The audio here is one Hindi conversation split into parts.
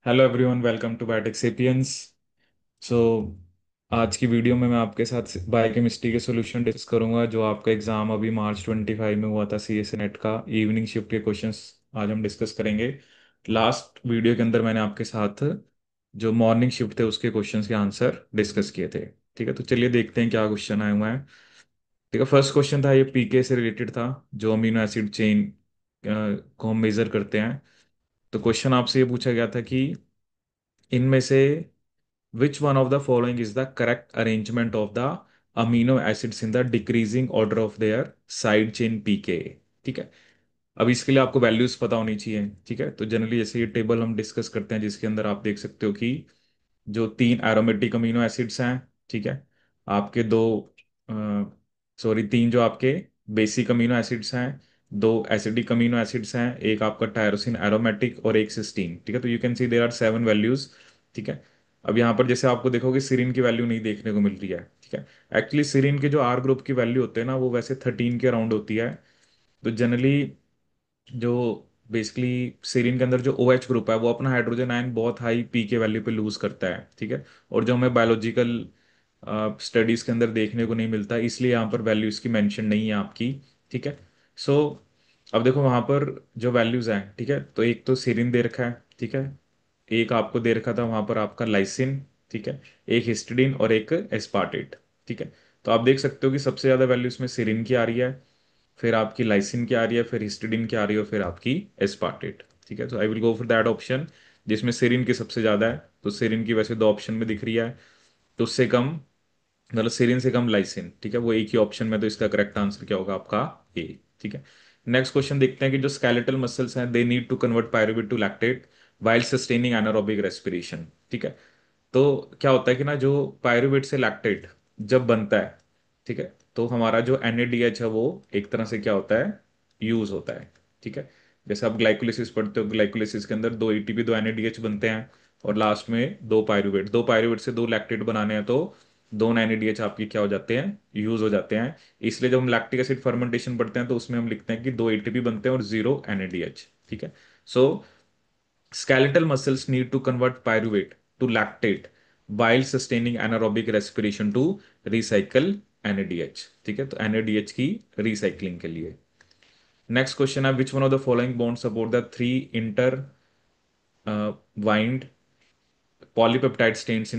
Hello everyone, welcome to Biotech Sapiens. So आज की वीडियो में मैं आपके साथ बायोकेमिस्ट्री के सॉल्यूशन डिस्कस करूंगा। जो आपका एग्जाम अभी मार्च 25 में हुआ था, सीएसए नेट का इवनिंग शिफ्ट के क्वेश्चंस आज हम डिस्कस करेंगे। लास्ट वीडियो के अंदर मैंने आपके साथ जो मॉर्निंग शिफ्ट थे उसके क्वेश्चंस के आंसर डिस्कस किए थे। ठीक है, तो चलिए देखते हैं क्या क्वेश्चन आए हुए हैं। ठीक है, फर्स्ट क्वेश्चन था, ये पीके से रिलेटेड था, जो अमीनो एसिड चेन को हम मेजर करते हैं। तो क्वेश्चन आपसे ये पूछा गया था कि इनमें से which one of the following is the correct arrangement of the amino acids in the decreasing order of their side chain pK। ठीक है, अब इसके लिए आपको वैल्यूज पता होनी चाहिए। ठीक है, तो जनरली जैसे ये टेबल हम डिस्कस करते हैं, जिसके अंदर आप देख सकते हो कि जो तीन एरोमेटिक अमीनो एसिड्स हैं, ठीक है, आपके दो सॉरी तीन जो आपके बेसिक अमीनो एसिड्स हैं, दो एसिडिक अमीनो एसिड्स हैं, एक आपका टायरोसिन एरोमेटिक और एक सिस्टीन। ठीक है, तो you can see there are 7 values. ठीक है, अब यहाँ पर जैसे आपको देखोगे सिरिन की वैल्यू नहीं देखने को मिल रही है। ठीक है, एक्चुअली सिरिन के जो आर ग्रुप की वैल्यू होते हैं ना, वो वैसे 13 के अराउंड होती है। तो जनरली जो बेसिकली सेरीन के अंदर जो ओ एच ग्रुप है, वो अपना हाइड्रोजन आयन बहुत हाई पी के वैल्यू पे लूज करता है। ठीक है, और जो हमें बायोलॉजिकल स्टडीज के अंदर देखने को नहीं मिलता, इसलिए यहाँ पर वैल्यू इसकी मेंशन नहीं है आपकी। ठीक है, सो अब देखो वहां पर जो वैल्यूज हैं, ठीक है, तो एक तो सेरीन दे रखा है। ठीक है, एक आपको दे रखा था वहां पर आपका लाइसिन। ठीक है, एक हिस्टिडीन और एक एस्पार्टेट। ठीक है, तो आप देख सकते हो कि सबसे ज्यादा वैल्यू इसमें सेरीन की आ रही है, फिर आपकी लाइसिन की आ रही है, फिर हिस्टिडीन की आ रही है, और फिर आपकी एस्पार्टेट। ठीक है, तो I will go for that option जिसमें सेरीन की सबसे ज्यादा है। तो सेरीन की वैसे दो ऑप्शन में दिख रही है, तो उससे कम मतलब सेरीन से कम लाइसिन। ठीक है, वो एक ही ऑप्शन में, तो इसका करेक्ट आंसर क्या होगा आपका ए। ठीक है, नेक्स्ट क्वेश्चन देखते हैं कि जो स्केलेटल मसल्स हैं, they need to convert pyruvate to lactate while sustaining anaerobic respiration. ठीक है, तो क्या होता है कि ना, जो पायरुवेट से लैक्टेट जब बनता है, ठीक है, तो हमारा जो NADH है वो एक तरह से क्या होता है, यूज होता है। ठीक है, जैसे आप ग्लाइकोलिसिस पढ़ते हो, ग्लाइकोलिसिस के अंदर दो ATP दो NADH बनते हैं, और लास्ट में दो पायरुवेट से दो लैक्टेट बनाने हैं, तो दो NADH आपके क्या हो जाते हैं, यूज हो जाते हैं। इसलिए जब हम लैक्टिक एसिड फर्मेंटेशन पढ़ते हैं, तो उसमें हम लिखते हैं कि दो ATP बनते हैं और जीरो NADH। ठीक है, सो skeletal muscles need to convert pyruvate to lactate while sustaining anaerobic respiration to recycle NADH। ठीक है, तो NADH की रिसाइकलिंग के लिए। नेक्स्ट क्वेश्चन है, which one of the following bond support the three inter wind polypeptide stands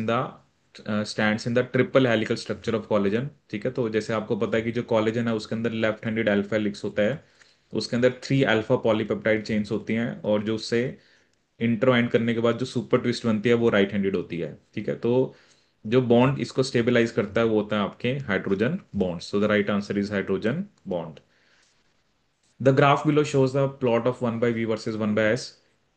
in the triple helical structure of collagen. ठीक है, तो जैसे आपको पता है कि जो कोलेजन है उसके अंदर लेफ्ट हैंडेड अल्फा हेलिक्स होता है, तो उसके अंदर थ्री अल्फा पॉलीपेप्टाइड चेन्स होती हैं, और जो उससे इंटरवाइंड करने के बाद जो सुपर ट्विस्ट बनती है वो राइट हैंडेड होती है। ठीक है, तो जो बॉन्ड इसको स्टेबलाइज करता है वो होता है आपके hydrogen bond. So the right answer is hydrogen bond. The graph below shows the plot of 1/V versus 1/S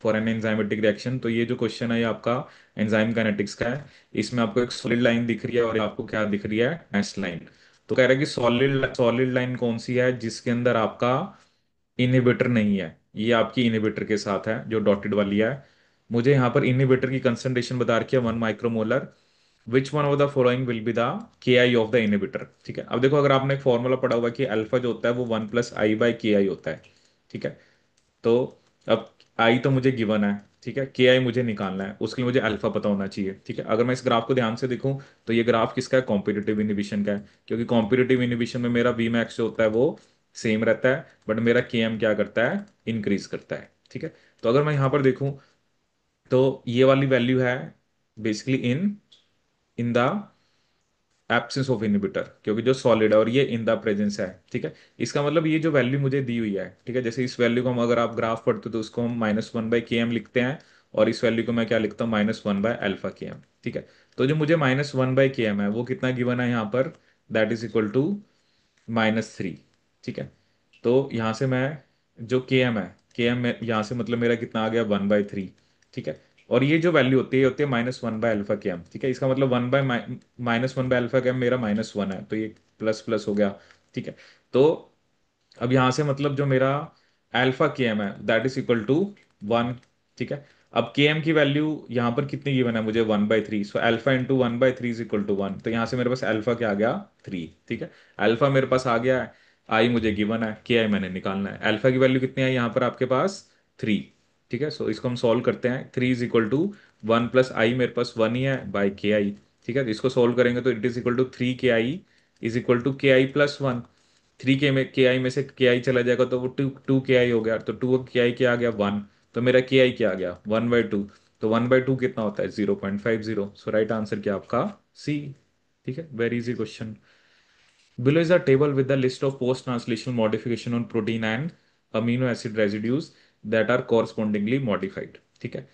for an enzymatic reaction. तो ये जो क्वेश्चन है ये आपका एंजाइम काइनेटिक्स का है। इसमें आपको एक सॉलिड लाइन दिख रही है और आपको क्या दिख रही है, एस लाइन। तो कह रहा है कि सॉलिड सॉलिड लाइन कौन सी है जिसके अंदर आपका इनहिबिटर नहीं है। ये आपकी इनहिबिटर के साथ है, जो डॉटेड वाली है। मुझे यहाँ पर इनहिबिटर की कंसंट्रेशन बता रखी है 1 micromolar. Which one of the following will be the KI of the inhibitor. ठीक है, अब देखो अगर आपने एक फॉर्मूला पढ़ा हुआ कि अल्फा जो होता है वो 1 + I/KI होता है। ठीक है, तो अब आई तो मुझे गिवन है, ठीक है, KI मुझे निकालना है, उसके लिए मुझे अल्फा पता होना चाहिए। ठीक है, अगर मैं इस ग्राफ को ध्यान से देखूं, तो ये ग्राफ किसका है, कॉम्पिटिटिव इनिबिशन का है, क्योंकि कॉम्पिटिटिव इनिबिशन में मेरा Vmax जो होता है वो सेम रहता है, बट मेरा KM क्या करता है, इंक्रीज करता है। ठीक है, तो अगर मैं यहाँ पर देखूं, तो ये वाली वैल्यू है basically in in the absence of inhibitor, क्योंकि जो सॉलिड है, और ये इन द प्रेजेंस है। ठीक है, इसका मतलब ये जो वैल्यू मुझे दी हुई है, ठीक है, जैसे इस वैल्यू को हम अगर आप ग्राफ पढ़ते हो तो उसको हम -1/KM लिखते हैं, और इस वैल्यू को मैं क्या लिखता हूँ, -1/αKM। ठीक है, तो जो मुझे -1/KM है वो कितना गिवन है यहाँ पर, दैट इज इक्वल टू -3। ठीक है, तो यहाँ से मैं जो KM है, KM यहाँ से मतलब मेरा कितना आ गया, 1/3। ठीक है, और ये जो वैल्यू होती है ये होती है -1/αKM। ठीक है, इसका मतलब -1/αKM मेरा -1 है, तो ये प्लस प्लस हो गया। ठीक है, तो अब यहाँ से मतलब जो मेरा αKM है दैट इज इक्वल टू 1। ठीक है, अब KM की वैल्यू यहाँ पर कितनी गिवन है मुझे, 1/3। So alpha into 1/3 is equal to 1, तो यहाँ से मेरे पास अल्फा क्या आ गया, 3। ठीक है, अल्फा मेरे पास आ गया है, आई मुझे गिवन है, KI मैंने निकालना है। अल्फा की वैल्यू कितनी है यहाँ पर आपके पास, 3। ठीक है, सो इसको हम सॉल्व करते हैं। 3 इज इक्वल टू 1 + i, मेरे पास 1 ही है, बाई के आई। ठीक है, तो इसको सॉल्व करेंगे तो it is equal to 3 ki is equal to ki + 1। 3 के आई में से के आई चला जाएगा तो वो 2 2 ki हो गया, तो 2 ki क्या आ गया, 1। तो मेरा के आई क्या आ गया, 1/2। तो 1/2 कितना होता है, 0.50। सो राइट आंसर क्या आपका, सी। ठीक है, very easy question. Below is a table with the list of post-translational modification on protein and amino acid residues that are correspondingly modified। ठीक है,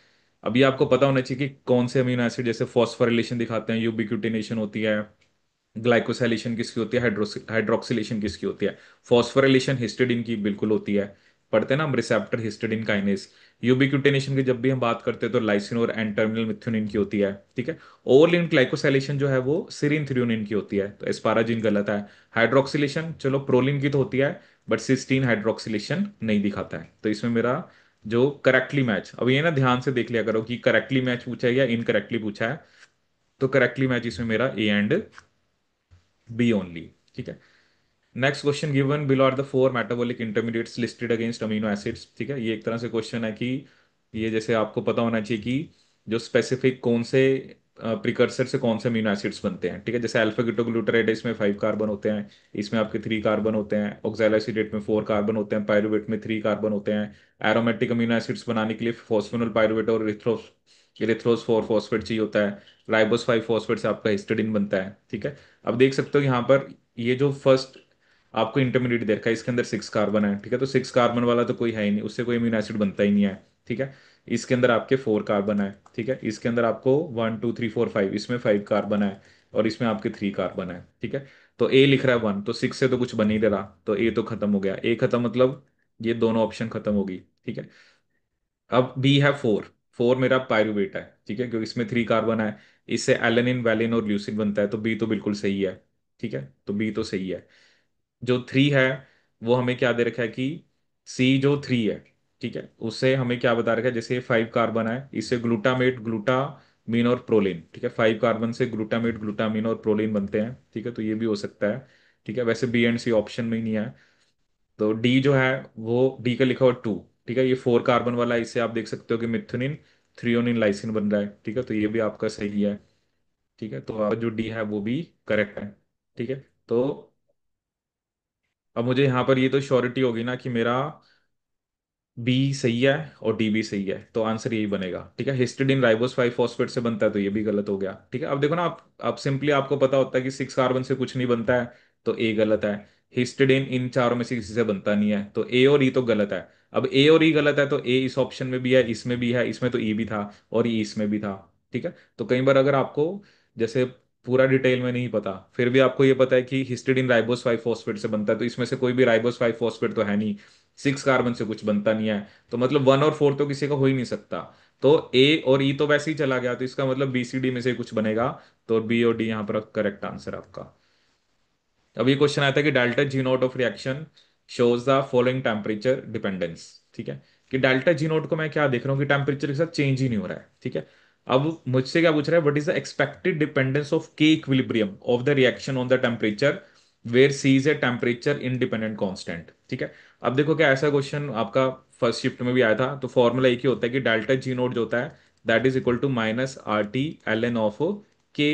अभी आपको पता होना चाहिए कि कौन से अमीनो एसिड जैसे फॉस्फोरिलेशन दिखाते हैं, यूबिक्यूटिनेशन होती है, ग्लाइकोसाइलेशन किसकी होती है, हाइड्रोक्सिलेशन किसकी होती है। फॉस्फोरिलेशन हिस्टिडीन की बिल्कुल होती है, पढ़ते हैं ना हम, रिसेप्टर हिस्टिडीन काइनेज। यूबिक्यूटिनेशन की जब भी हम बात करते हैं तो लाइसिन और एन टर्मिनल मिथ्योनिन की होती है। ठीक है, ओवरलिन ग्लाइकोसाइलेशन जो है वो सिरिन थ्रियोनिन की होती है, तो एस्पाराजिन गलत है। हाइड्रोक्सिलेशन चलो प्रोलिन की तो होती है, बट सिस्टीन हाइड्रोक्सिलेशन नहीं दिखाता है, तो इसमें मेरा जो करेक्टली मैच, अब ये ना ध्यान से देख लिया करो कि करेक्टली मैच पूछा है या इनकरेक्टली पूछा है। तो करेक्टली मैच इसमें मेरा ए एंड बी ओनली। ठीक है, next question, given below are the 4 metabolic intermediates listed against amino acids. ठीक है, ये एक तरह से क्वेश्चन है कि ये जैसे आपको पता होना चाहिए कि जो स्पेसिफिक कौन से प्रिकर्सर से कौन से अमीनो एसिड्स बनते हैं। ठीक है, जैसे अल्फा कीटोग्लूटारेट है, इसमें 5 कार्बन होते हैं, इसमें आपके 3 कार्बन होते हैं। ऑक्सैलोएसिडेट में 4 कार्बन होते हैं, पायरुवेट में 3 कार्बन होते हैं। एरोमेटिक अमीनो एसिड्स बनाने के लिए फॉस्फोनल पायरुवेट और इरिथ्रोस 4 फॉस्फेट चाहिए होता है। राइबोस 5 फॉस्फेट से आपका हिस्टिडीन बनता है। ठीक है, अब देख सकते हो यहाँ पर ये जो फर्स्ट आपको इंटरमीडिएट दे रखा है इसके अंदर 6 कार्बन है। ठीक है, तो 6 कार्बन वाला तो कोई है ही नहीं, उससे कोई अमीनो एसिड बनता ही नहीं है। ठीक है, इसके अंदर आपके 4 कार्बन है। ठीक है, इसके अंदर आपको 1 2 3 4 5, इसमें 5 कार्बन है, और इसमें आपके 3 कार्बन है। ठीक है, तो ए लिख रहा है 1, तो 6 से तो कुछ बन ही नहीं रहा, तो ए तो खत्म हो गया, ए खत्म मतलब ये दोनों ऑप्शन खत्म होगी। ठीक है, अब बी है 4। 4 मेरा पायरुवेट है। ठीक है, क्योंकि इसमें 3 कार्बन है, इससे एलेनिन वैलिन और ल्यूसिन बनता है, तो बी तो बिल्कुल सही है। ठीक है, तो बी तो सही है। जो 3 है वो हमें क्या दे रखा है कि सी जो 3 है, ठीक है, उससे हमें क्या बता रखा है, जैसे 5 कार्बन है, इससे ग्लूटामेट ग्लूटामीन और प्रोलीन। ठीक है, 5 कार्बन से ग्लूटामेट ग्लूटामीन और प्रोलीन बनते हैं। ठीक है, तो ये भी हो सकता है। ठीक है, वैसे बी एंड सी ऑप्शन में ही नहीं है, तो डी जो है वो डी का लिखा हुआ 2। ठीक है, ये 4 कार्बन वाला है, इससे आप देख सकते हो कि मिथुनिन थ्रियोनिन लाइसिन बन रहा है। ठीक है, तो ये भी आपका सही है। ठीक है, तो आप जो डी है वो भी करेक्ट है। ठीक है, तो अब मुझे यहाँ पर ये तो श्योरिटी होगी ना कि मेरा बी सही है और डी भी सही है, तो आंसर यही बनेगा। ठीक है, हिस्टिडीन राइबोस 5 फॉस्फेट से बनता है, तो ये भी गलत हो गया। ठीक है, अब देखो ना, आप सिंपली आपको पता होता है कि 6 कार्बन से कुछ नहीं बनता है, तो ए गलत है। हिस्टिडीन इन चारों में से किसी से बनता नहीं है, तो ए और ई तो गलत है। अब ए और ई गलत है, तो ए इस ऑप्शन में भी है, इसमें भी है, इसमें तो ई भी था और ई इसमें भी था। ठीक है, तो कई बार अगर आपको जैसे पूरा डिटेल में नहीं पता, फिर भी आपको ये पता है कि हिस्टिडीन राइबोस 5 फॉस्फेट से बनता है, तो इसमें से कोई भी राइबोस 5 फॉस्फेट तो है नहीं, 6 कार्बन से कुछ बनता नहीं है, तो मतलब 1 और 4 तो किसी का हो ही नहीं सकता। तो ए और ई तो वैसे ही चला गया, तो इसका मतलब बी सी डी में से कुछ बनेगा, तो बी और डी यहाँ पर करेक्ट आंसर आपका। अब ये क्वेश्चन आता है कि delta G note of reaction shows the following temperature dependence. ठीक है, कि डेल्टा जी नोट को मैं क्या देख रहा हूँ कि टेम्परेचर के साथ चेंज ही नहीं हो रहा है। ठीक है, अब मुझसे क्या पूछ रहा है, what is the expected dependence of K equilibrium of the reaction on the temperature where C is a temperature independent constant. ठीक है, अब देखो क्या ऐसा क्वेश्चन आपका फर्स्ट शिफ्ट में भी आया था, तो फॉर्मूला एक ही होता है कि डेल्टा जी नोट जो होता है that is equal to -RT ln of K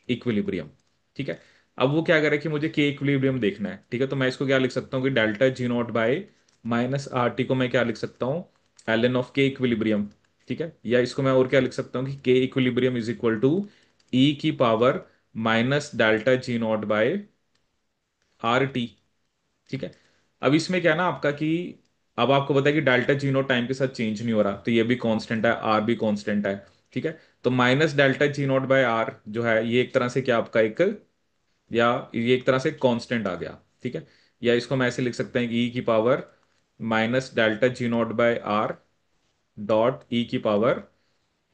equilibrium. ठीक है, अब वो क्या करे कि मुझे के इक्विलिब्रियम देखना है। ठीक है, तो मैं इसको क्या लिख सकता हूँ कि delta G naught by -RT को मैं क्या लिख सकता हूँ, ln ऑफ के इक्विलिब्रियम। ठीक है, या इसको मैं और क्या लिख सकता हूँ कि K equilibrium is equal to e की power minus delta G naught by RT। ठीक है, अब इसमें क्या है ना आपका कि अब आपको पता है कि डेल्टा जी नॉट टाइम के साथ चेंज नहीं हो रहा, तो ये भी कांस्टेंट है, आर भी कांस्टेंट है। ठीक है, तो minus delta G naught by R जो है ये एक तरह से क्या आपका एक, या ये एक तरह से कांस्टेंट आ गया। ठीक है, या इसको मैं ऐसे लिख सकते हैं ई की power minus delta G naught by R dot e की पावर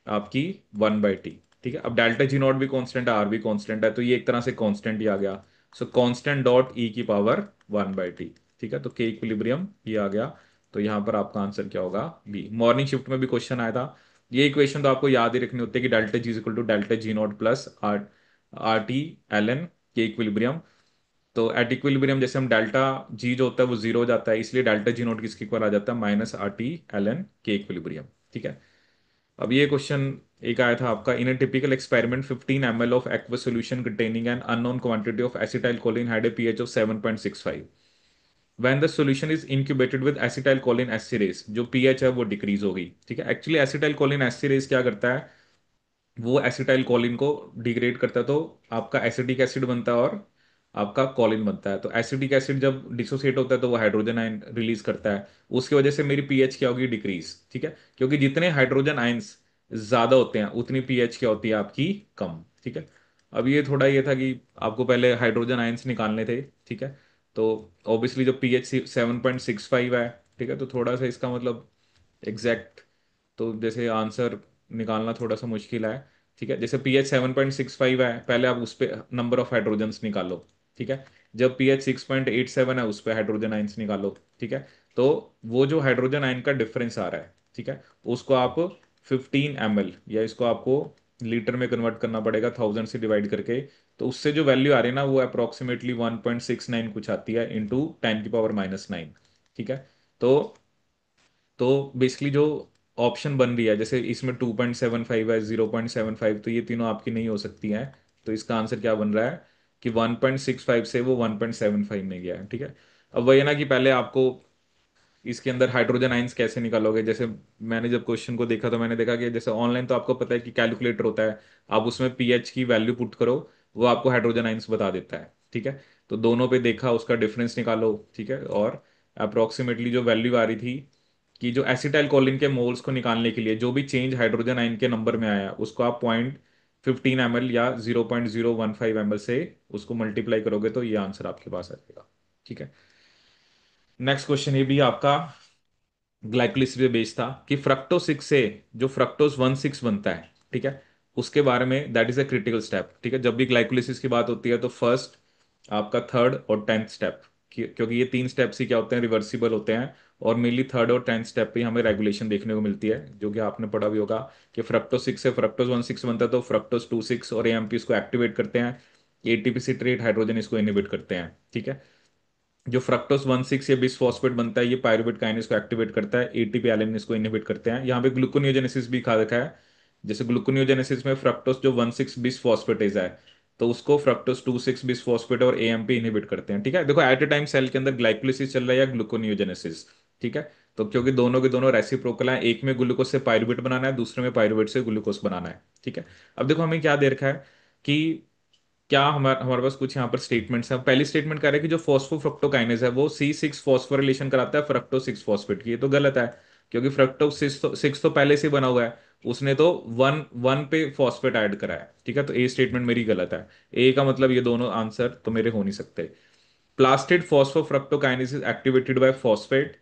आपकी 1/T। ठीक है, अब डेल्टा जी नॉट भी कांस्टेंट है, आर भी कांस्टेंट है, तो ये एक तरह से कांस्टेंट ही आ गया। सो कांस्टेंट डॉट ई की पावर 1/T। ठीक है, तो के इक्विलिब्रियम ये आ गया, तो यहाँ पर आपका आंसर क्या होगा, बी। मॉर्निंग शिफ्ट में भी क्वेश्चन आया था, ये इक्वेशन तो आपको याद ही रखनी होती है कि delta G is equal to delta G naught plus R R T L N K equilibrium. तो एट इक्विलिब्रियम जैसे हम डेल्टा जी जो होता है वो जीरो हो जाता है, इसलिए डेल्टा जी नोट किसके इक्वल आ जाता है, minus R T L N K equilibrium. ठीक है। अब ये क्वेश्चन एक आया था आपका, in a typical experiment 15 ml of aqua solution containing an unknown quantity of acetylcholine had a pH of 7.65। When the solution is incubated with acetylcholine esterase, जो पीएच है वो डिक्रीज हो गई। ठीक है। एक्चुअली एसिटाइल कोलिन एसिडेज क्या करता है, वो एसिटाइल कोलिन को डिग्रेड करता है, तो आपका एसिटिक एसिड बनता है और आपका कोलिन बनता है। तो एसिटिक एसिड जब डिसोसिएट होता है तो वो हाइड्रोजन आयन रिलीज करता है, उसकी वजह से मेरी पीएच क्या होगी, डिक्रीज। ठीक है। क्योंकि जितने हाइड्रोजन आयंस ज्यादा होते हैं उतनी पीएच क्या होती है आपकी, कम। ठीक है। अब ये थोड़ा ये था कि आपको पहले हाइड्रोजन आयंस निकालने थे। ठीक है। तो ऑब्वियसली जो पीएच 7.65 है, ठीक है, तो थोड़ा सा इसका मतलब एग्जैक्ट, तो जैसे आंसर निकालना थोड़ा सा मुश्किल है। ठीक है। जैसे पीएच 7.65 है, पहले आप उस पे नंबर ऑफ हाइड्रोजन्स निकालो। ठीक है। जब पीएच 6.87 है, उस पे हाइड्रोजन आयंस निकालो। ठीक है। तो वो जो हाइड्रोजन आयन का डिफरेंस आ रहा है, ठीक है, उसको आप 15 ml, या इसको आपको लीटर में कन्वर्ट करना पड़ेगा 1000 से डिवाइड करके। तो उससे जो वैल्यू आ रही है ना, वो अप्रोक्सीमेटली 1.69 कुछ आती है, इंटू 10⁻⁹ ठीक है। तो बेसिकली जो ऑप्शन बन रही है, जैसे इसमें 2.75 है, 0.75, तो ये तीनों आपकी नहीं हो सकती हैं। तो इसका आंसर क्या बन रहा है कि 1.65 से वो 1.75 में गया है। ठीक है। अब वही है ना कि पहले आपको इसके अंदर हाइड्रोजन आइंस कैसे निकालोगे, जैसे मैंने जब क्वेश्चन को देखा तो मैंने देखा कि जैसे ऑनलाइन तो आपको पता है कि कैलकुलेटर होता है, आप उसमें पीएच की वैल्यू पुट करो, वो आपको हाइड्रोजन आइंस बता देता है। ठीक है। तो दोनों पे देखा, उसका डिफरेंस निकालो। ठीक है। और अप्रोक्सीमेटली जो वैल्यू आ रही थी कि जो एसिटाइल कोलिन के मोल्स को निकालने के लिए जो भी चेंज हाइड्रोजन आयन के नंबर में आया, उसको आप 0.15 ml या 0.015 ml से उसको मल्टीप्लाई करोगे तो ये आंसर आपके पास आ जाएगा। ठीक है। नेक्स्ट क्वेश्चन ये भी आपका ग्लाइकोलिसिस पे बेस्ड था कि फ्रक्टोज 6 से जो फ्रक्टोज 1,6 बनता है, ठीक है, उसके बारे में, that is a critical step. ठीक है। जब भी ग्लाइकोलिसिस की बात होती है तो फर्स्ट, आपका थर्ड और 10th स्टेप, क्योंकि ये तीन स्टेप्स ही क्या होते हैं, रिवर्सिबल होते हैं। और मेनली थर्ड और 10th स्टेप पे हमें रेगुलेशन देखने को मिलती है, जो कि आपने पढ़ा भी होगा कि फ्रक्टोज 6 से फ्रक्टोज 1,6 बनता है, तो फ्रक्टोज 2,6 और एएमपी इसको एक्टिवेट करते हैं, एटीपी सिट्रेट हाइड्रोजन इसको इनिबिट करते हैं। ठीक है। जो फ्रक्टोस 1,6 या बिसफॉस्फेट बनता है, ये पायरुवेट काइनेज को एक्टिवेट करता है, एटीपी एलिन इसको इनहिबिट करते हैं। यहाँ पे ग्लूकोनियोजेनेसिस भी खा रखा है। जैसे ग्लूकोनियोजेनेसिस में फ्रक्टोस जो 1,6 बिसफॉस्फेटेज है, तो उसको फ्रक्टोस 2,6 बिसफॉस्फेट और एएमपी इनहिबिट करते हैं। ठीक है। देखो एट ए टाइम सेल के अंदर ग्लाइकोलिसिस चल रहा है या ग्लूकोनियोजेनेसिस। ठीक है। तो क्योंकि दोनों के दोनों रेसिप्रोकल हैं, एक में ग्लूकोज से पायरुवेट बनाना है, दूसरे में पायरुवेट से ग्लूकोज बनाना है। ठीक है। अब देखो हमें क्या दे रखा है कि क्या हमारे हमारे पास कुछ यहाँ पर स्टेटमेंट्स हैं। पहली स्टेटमेंट कह रहा है कि जो फॉस्फोफ्रक्टोकाइनेज है वो C6 फॉस्फोरिलेशन कराता है फ्रक्टो 6 फॉस्फेट की। ये तो गलत है, क्योंकि फ्रक्टो 6 तो पहले से बना हुआ है, उसने तो वन वन पे फॉस्फेट ऐड करा है। ठीक है। तो ए स्टेटमेंट मेरी गलत है। ए का मतलब ये दोनों आंसर तो मेरे हो नहीं सकते। Plastid phosphofructokinase is activated by phosphate,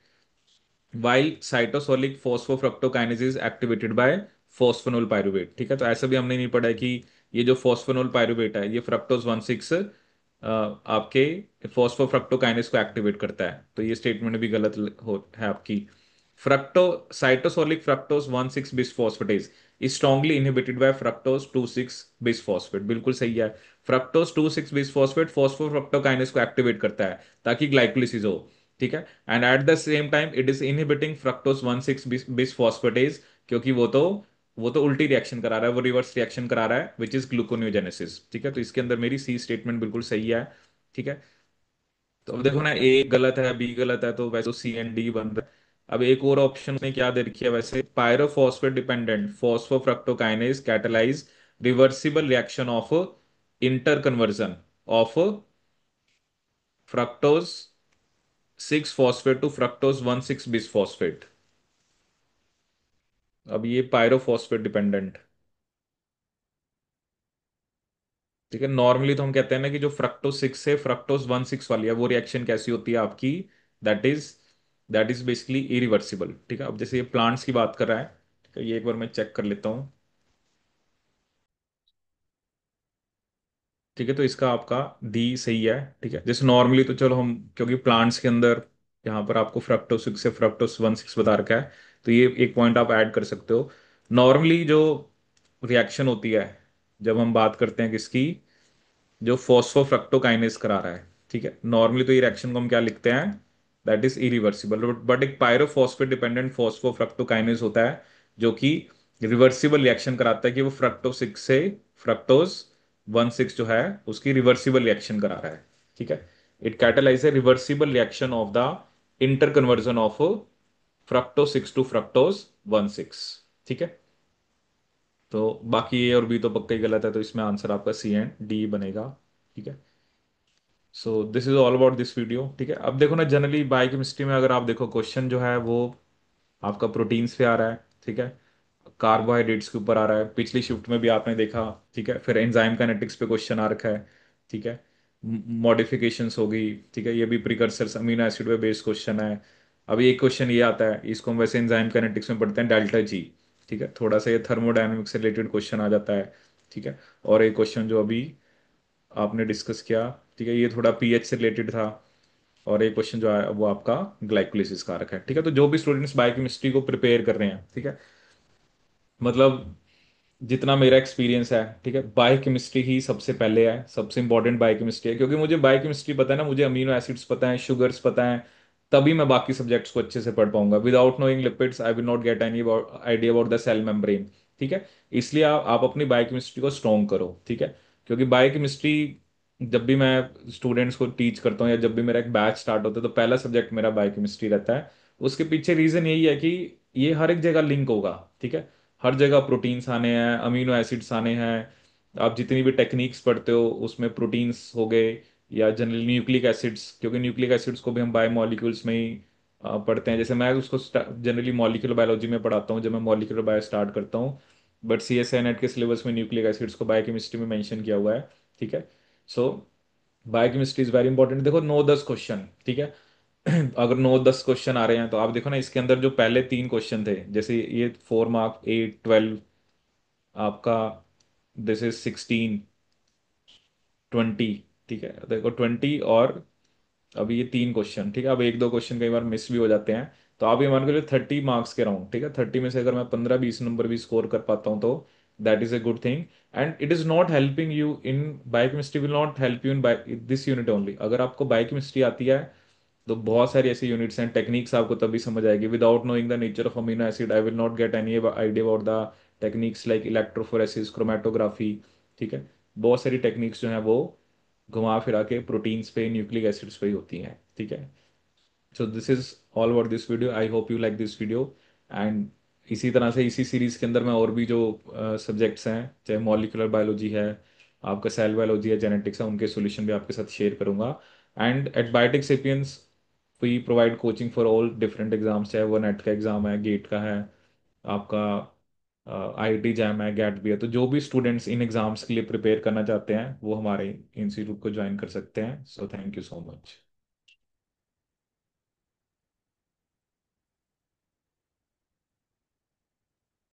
while cytosolic phosphofructokinase is activated by phosphoenolpyruvate. ठीक है। तो ऐसा भी हमने नहीं पढ़ा है कि ये जो फोस्फेनोल पायरुवेट है, ये फ्रक्टोज 1,6 आपके फॉस्फोफ्रक्टोकाइनेज को एक्टिवेट करता है। तो ये स्टेटमेंट भी गलत है आपकी। Fructo cytosolic fructose 1,6 bisphosphatase is strongly inhibited by fructose 2,6 bisphosphate. बिल्कुल सही है। फ्रक्टोज 2,6 बिसफॉस्फेट फॉस्फोफ्रक्टोकाइनेज को एक्टिवेट करता है ताकि ग्लाइकोलिसिस हो। ठीक है। And at the same time it is inhibiting fructose 1,6 बिसफॉस्फेटेज, क्योंकि वो तो उल्टी रिएक्शन करा रहा है, वो रिवर्स रिएक्शन करा रहा है, विच इज ग्लूकोनियोजेनेसिस। ठीक है। तो इसके अंदर मेरी सी स्टेटमेंट बिल्कुल सही है। ठीक है। तो अब देखो ना, ए गलत है, बी गलत है, तो वैसे सी एंड डी बन रहा है। अब एक और ऑप्शन में क्या दे रखी है, वैसे pyrophosphate dependent phosphofructokinase catalyse reversible reaction of interconversion of fructose 6 phosphate to fructose 1,6 bisphosphate. अब ये पायरोफॉस्फेट डिपेंडेंट, ठीक है। नॉर्मली तो हम कहते हैं ना कि जो फ्रक्टोज 6 से फ्रक्टोज 1,6 वाली है, वो रिएक्शन कैसी होती है आपकी, that is that is basically irreversible. ठीक है। अब जैसे ये प्लांट्स की बात कर रहा है, ठीक है, ये एक बार मैं चेक कर लेता हूँ। ठीक है। तो इसका आपका डी सही है। ठीक है। जैसे नॉर्मली तो चलो हम, क्योंकि प्लांट्स के अंदर यहाँ पर आपको फ्रक्टोज 6 से फ्रक्टोज 1,6 बता रखा है, तो ये एक पॉइंट आप ऐड कर सकते हो। नॉर्मली जो रिएक्शन होती है, जब हम बात करते हैं किसकी, जो फॉस्फोफ्रक्टोकाइनेज करा रहा है, ठीक है, नॉर्मली तो ये रिएक्शन को हम क्या लिखते हैं, दैट इज इरिवर्सिबल। बट एक पायरोफॉस्फेट डिपेंडेंट फॉस्फोफ्रक्टोकाइनेज होता है जो कि रिवर्सिबल रिएक्शन कराता है, कि वो फ्रक्टोज 6 से फ्रक्टोज 1 6 जो है उसकी रिवर्सिबल रिएक्शन करा रहा है। ठीक है, it catalyse a reversible reaction of the interconversion of fructose 6 to fructose 1 6। ठीक है, तो बाकी ए और बी तो पक्का ही गलत है, तो इसमें आंसर आपका सी एंड डी बनेगा। ठीक है, so this is all about this video. ठीक है, अब देखो ना, जनरली बायोकेमिस्ट्री में अगर आप देखो क्वेश्चन जो है वो आपका प्रोटीन्स पे आ रहा है। ठीक है, कार्बोहाइड्रेट्स के ऊपर आ रहा है, पिछली शिफ्ट में भी आपने देखा। ठीक है, फिर एंजाइम काइनेटिक्स पे क्वेश्चन आ रखा है। ठीक है, मॉडिफिकेशंस होगी। ठीक है, ये भी प्रिकर्सर्स अमीनो एसिड पे बेस्ड क्वेश्चन है। अभी एक क्वेश्चन ये आता है, इसको हम वैसे एंजाइम काइनेटिक्स में पढ़ते हैं, डेल्टा जी। ठीक है, थोड़ा सा ये थर्मोडायनेमिक्स से रिलेटेड क्वेश्चन आ जाता है। ठीक है, और एक क्वेश्चन जो अभी आपने डिस्कस किया, ठीक है, ये थोड़ा पीएच से रिलेटेड था। और एक क्वेश्चन जो है वो आपका ग्लाइकोलिसिस का रखा है। ठीक है, तो जो भी स्टूडेंट्स बायोकेमिस्ट्री को प्रिपेयर कर रहे हैं, ठीक है, मतलब जितना मेरा एक्सपीरियंस है, ठीक है, बायोकेमिस्ट्री ही सबसे पहले है, सबसे इंपॉर्टेंट बायोकेमिस्ट्री है, क्योंकि मुझे बायोकेमिस्ट्री पता है ना, मुझे अमीनो एसिड्स पता है, शुगर्स पता है, तभी मैं बाकी सब्जेक्ट्स को अच्छे से पढ़ पाऊंगा। Without knowing lipids I will not get any idea about the cell membrane. ठीक है, इसलिए आप अपनी बायोकेमिस्ट्री को स्ट्रॉन्ग करो। ठीक है, क्योंकि बायोकेमिस्ट्री जब भी मैं स्टूडेंट्स को टीच करता हूँ या जब भी मेरा एक बैच स्टार्ट होता है, तो पहला सब्जेक्ट मेरा बायोकेमिस्ट्री रहता है। उसके पीछे रीजन यही है कि ये हर एक जगह लिंक होगा। ठीक है, हर जगह प्रोटीन्स आने हैं, अमीनो एसिड्स आने हैं। आप जितनी भी टेक्निक्स पढ़ते हो उसमें प्रोटीन्स हो गए, या जनरली न्यूक्लिक एसिड्स, क्योंकि न्यूक्लिक एसिड्स को भी हम बायोमोलिक्यूल्स में ही पढ़ते हैं। जैसे मैं उसको जनरली मॉलिक्यूलर बायोलॉजी में पढ़ाता हूँ जब मैं मॉलिक्यूलर बायो स्टार्ट करता हूँ, but C S I NET के सिलेबस में न्यूक्लिक एसिड्स को बायोकेमिस्ट्री में मेंशन किया हुआ है। ठीक है, so biochemistry is very important. देखो 9 10 क्वेश्चन, ठीक है, अगर 9 10 क्वेश्चन आ रहे हैं तो आप देखो ना, इसके अंदर जो पहले 3 क्वेश्चन थे, जैसे ये 4 मार्क 8 12 आपका, दिस इज 16 20। ठीक है, देखो 20, और अभी ये 3 क्वेश्चन। ठीक है, अब 1 2 क्वेश्चन कई बार मिस भी हो जाते हैं, तो आप ये मान के चलो 30 मार्क्स के राउंड। ठीक है, 30 में से अगर मैं 15 20 नंबर भी स्कोर कर पाता हूँ तो that is a good thing. And it is not helping you in biochemistry, will not help you in this unit only. अगर आपको बायोकेमिस्ट्री आती है तो बहुत सारी ऐसी यूनिट्स हैं, टेक्निक्स आपको तभी समझ आएगी। Without knowing the nature of amino acid I will not get any idea about the techniques like electrophoresis, chromatography. ठीक है, बहुत सारी टेक्निक्स जो हैं वो घुमा फिरा के प्रोटीन्स पे, न्यूक्लिक एसिड्स पे ही होती हैं। ठीक है, so this is all about this video, I hope you like this video. And इसी तरह से इसी सीरीज के अंदर मैं और भी जो सब्जेक्ट्स हैं, चाहे मॉलिक्यूलर बायोलॉजी है, आपका सेल बायोलॉजी है, जेनेटिक्स है, उनके सॉल्यूशन भी आपके साथ शेयर करूंगा। And at Biotic Sapiens we provide coaching for all different exams, चाहे वो नेट का एग्जाम है, गेट का है, आपका आईआईटी जैम है, गैट भी है। तो जो भी स्टूडेंट्स इन एग्जाम्स के लिए प्रिपेयर करना चाहते हैं वो हमारे इंस्टीट्यूट को ज्वाइन कर सकते हैं। So thank you so much.